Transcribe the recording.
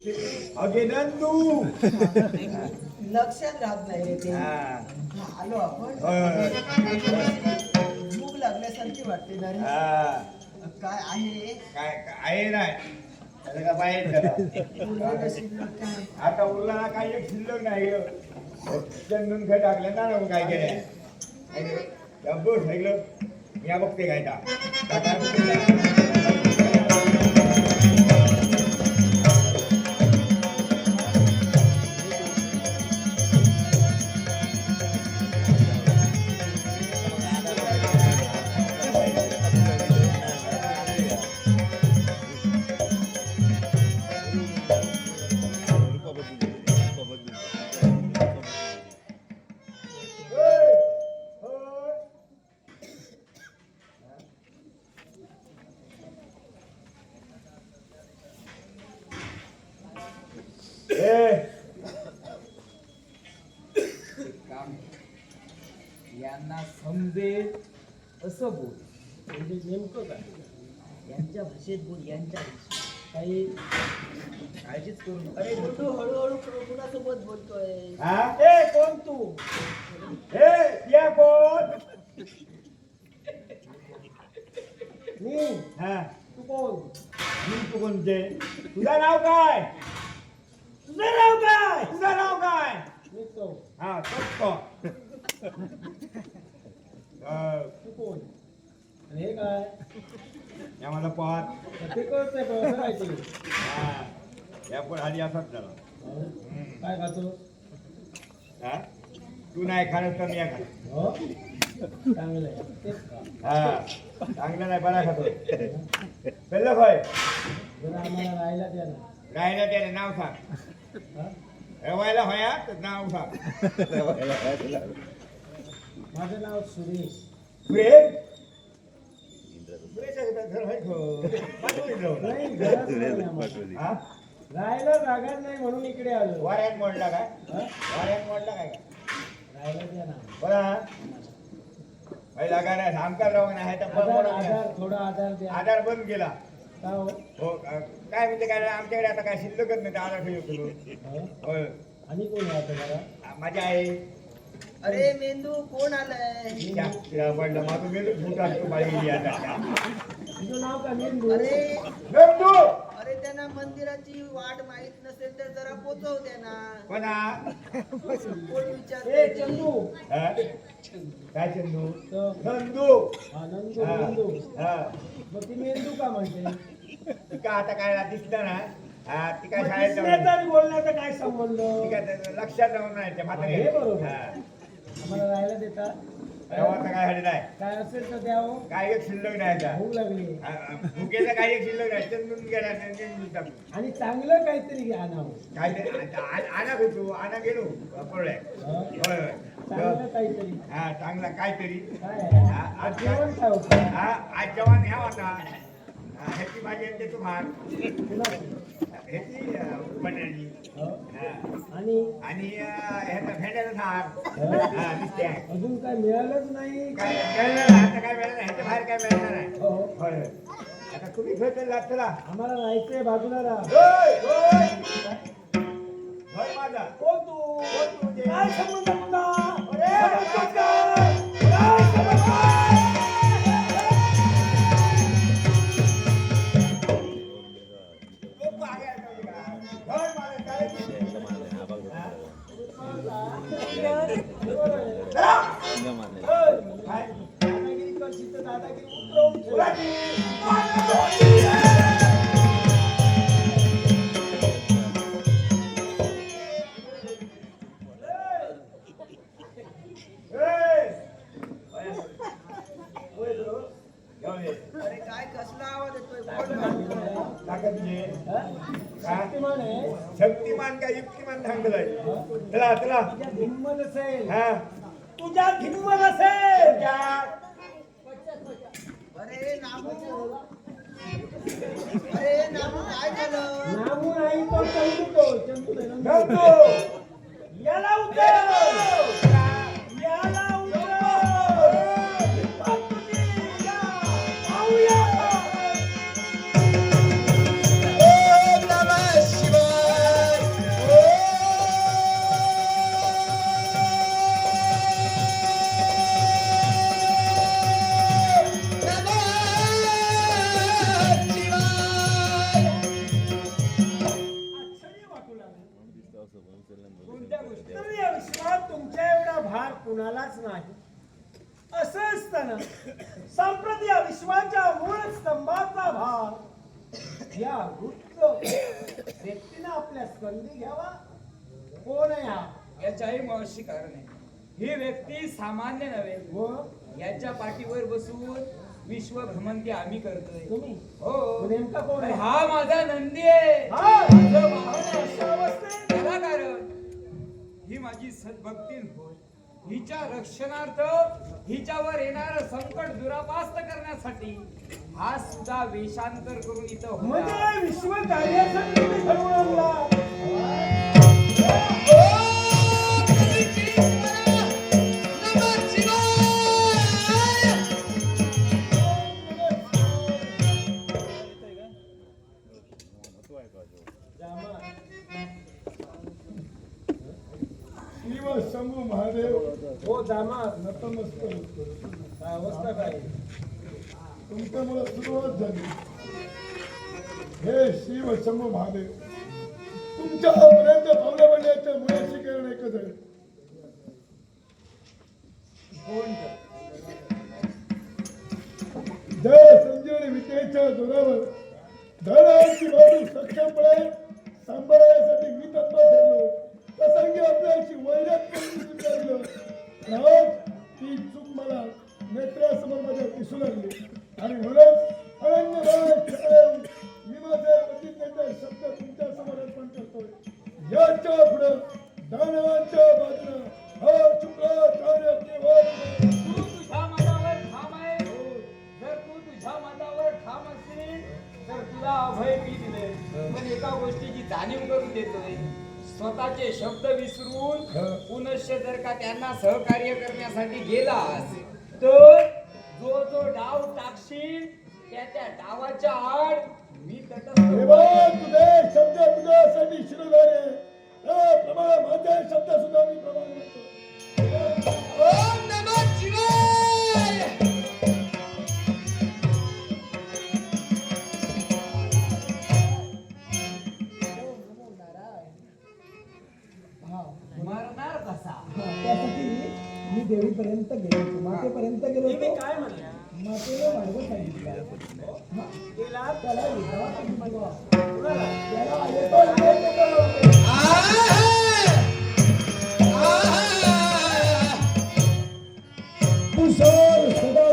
अगे नंदू लक्षात राहत नाही रे ते. आलो आपण. भूक लागल्यासारखी वाटते ना रे. काय आहे? काय आहे नाही त्याला का बाहेर आता उरला काही एक शिल्लक नाही चंदून खै टाकलं ना काय केलं बस ऐकलं या बघते काय यांना समजेल असं बोल. म्हणजे नेमकं काय यांच्या भाषेत बोल. यांच्या भाषेत काही काळजीच करू नका. अरे बोलतो हळूहळू कुणासोबत बोलतोय. कोण तू? या कोण मी. तू कोण? तू कोणते? तुझं नाव काय? तुझं नाव काय? तुझं नाव काय? मी तो. हा तो तू कोण? आणि हे काय? या मला पाहत ते कळतंय पण असं राहायचं. या पण आधी असाच झाला. काय खातो? तू नाही खाणं तर मी या खात. हो चांगलं आहे. तेच खा. चांगलं नाही बरा खातो कळलं काय? जरा आम्हाला राहायला द्या ना. राहायला त्याने नाव सांग. रवायला होया तर नाव सांग. माझं नाव सुरेश. सुरेश घर नाही घरात नाही आम्हाला. राहायला जागा नाही म्हणून इकडे आलो. वाऱ्यात मोडला काय? वाऱ्यात मोडला काय? राहायला द्या ना. बरा पहिला गाड्या आमकार राहून आहे आधार थोडा आधार द्या. आधार बंद केला. का हो? हो काय म्हणजे काय आमच्याकडे आता काय शिल्लकच नाही आधार ठेवतो. आणि कोण आहे आता जरा? माझी आई. अरे मेंदू कोण आलाय? पडलं माझं मेंदू फुट असतो बाई आता. तुझं नाव का मेंदू? अरे मेंदू. अरे त्यांना मंदिराची वाट माहित नसेल तर जरा पोचव त्यांना. कोणा? कोण विचार? चंदू. काय चंदू? नंदू. हा नंदू. नंदू. मग ती मेंदू का म्हणते? ती का आता काय दिसलं ना ती काय शाळेत बोलण्याचा काय संबंध? ती काय लक्षात जाऊन नाही त्या म्हातारी. हे बरोबर. आम्हाला राहायला देता? तेव्हा काय हरी नाही. काय असेल तर द्यावं. काय एक शिल्लक नाही आता. भूक लागली. भुकेचा काही एक शिल्लक नाही. चंदून गेला आणि चांगलं काहीतरी आणावं. काय आणा होतो आणा गेलो पडलाय. होय चांगलं काहीतरी. हा चांगला काहीतरी. काय आज जेवण काय होतं? आज जेवण घ्या आता. ह्याची भाजी आणते तू भात. ह्याची बटाट्याची. आणि आणि ह्याचा भेंड्याचा थार. दिसते अजून काय मिळालंच नाही. काय मिळणार नाही आता. काय मिळणार नाही ह्याच्या बाहेर काय मिळणार नाही. होय आता तुम्ही भेटेल चला. आम्हाला राहायचंय बाजूला राहा. माझा कोण तू? काय संबंध तुझा? अरे काय कसला आवाज येतोय? शक्तिमान आहे. शक्तिमान का युक्तिमान सांगलंय. चला चला. तुझ्या हिम्मत असेल. तुझ्या हिम्मत असेल. अरे नामू. अरे नामू काय झालं? नामू नाही तो चंदू. चंदू याला उतर. याला शिवाय कोणत्या गोष्टी तर या विश्वात तुमच्या एवढा भार कुणालाच नाही. असं असताना संप्रती या विश्वाच्या मूळ स्तंभाचा भार या वृत्त व्यक्तीनं आपल्या स्कंदी घ्यावा. कोण आहे हा? याच्याही मुळाशी कारण आहे. ही व्यक्ती सामान्य नव्हे. व याच्या पाठीवर बसून विश्व भ्रमंती आम्ही करतोय. तुम्ही हो नेमका कोण अरे आहे? हा माझा नंदी आहे. हा. माझं वाहन आहे. अशा अवस्थेत त्याला कारण ही माझी सद्भक्ती होय. हिच्या रक्षणार्थ हिच्यावर येणार संकट दुरापास्त करण्यासाठी हा सुद्धा वेषांतर करून इथं होता. म्हणजे विश्व कार्यासाठी तुम्ही घडवून आणला. श्रीमद शंभू महादेव हो जामा नतमस्तक अवस्था काय? तुमच्यामुळे सुरुवात झाली. हे शिव शंभू महादेव तुमच्यापर्यंत पावलं पडण्याच्या मुळाशी कारण एकच आहे. जय संजीवनी विद्येच्या जोरावर धनाची बाजू सक्षमपणे सांभाळण्यासाठी मी तत्पर ठरलो. प्रसंगी आपल्याशी वैराग करून विचारलं. राज ती चूक मला नेत्रासमोर माझ्या दिसू लागली आणि म्हणून अरण्यराय छाया मी माझ्या प्रतिज्ञेचे शब्द तुमच्या समोर अर्पण करतोय. याच्या पुढं दानवांच्या बाजूनं हा शुक्राचार्य केवळ तू तुझ्या मतावर ठाम आहे. जर तू तुझ्या मतावर ठाम असशील तर तुला अभय मी दिले. पण एका गोष्टीची जाणीव करून देतोय. स्वतःचे शब्द विसरून पुनश्च जर का त्यांना सहकार्य करण्यासाठी गेलास तर जो जो डाव टाकशील त्या डावाच्या आड मी तटस्थ देवा तुझे शब्द तुझ्यासाठी शिरोधारी आहे. त्याप्रमाणे माझे शब्द सुद्धा मी प्रमाण करतो. ओम नमः शिवाय. मरणार कसा? त्यासाठी मी देवीपर्यंत गेलो, मातेपर्यंत गेलो तुम्ही होतो. काय म्हणला? मातेने मार्ग सांगितला. गेला त्याला विधवा सांगितलं. कुणाला? त्याला येतो. तुषार सदा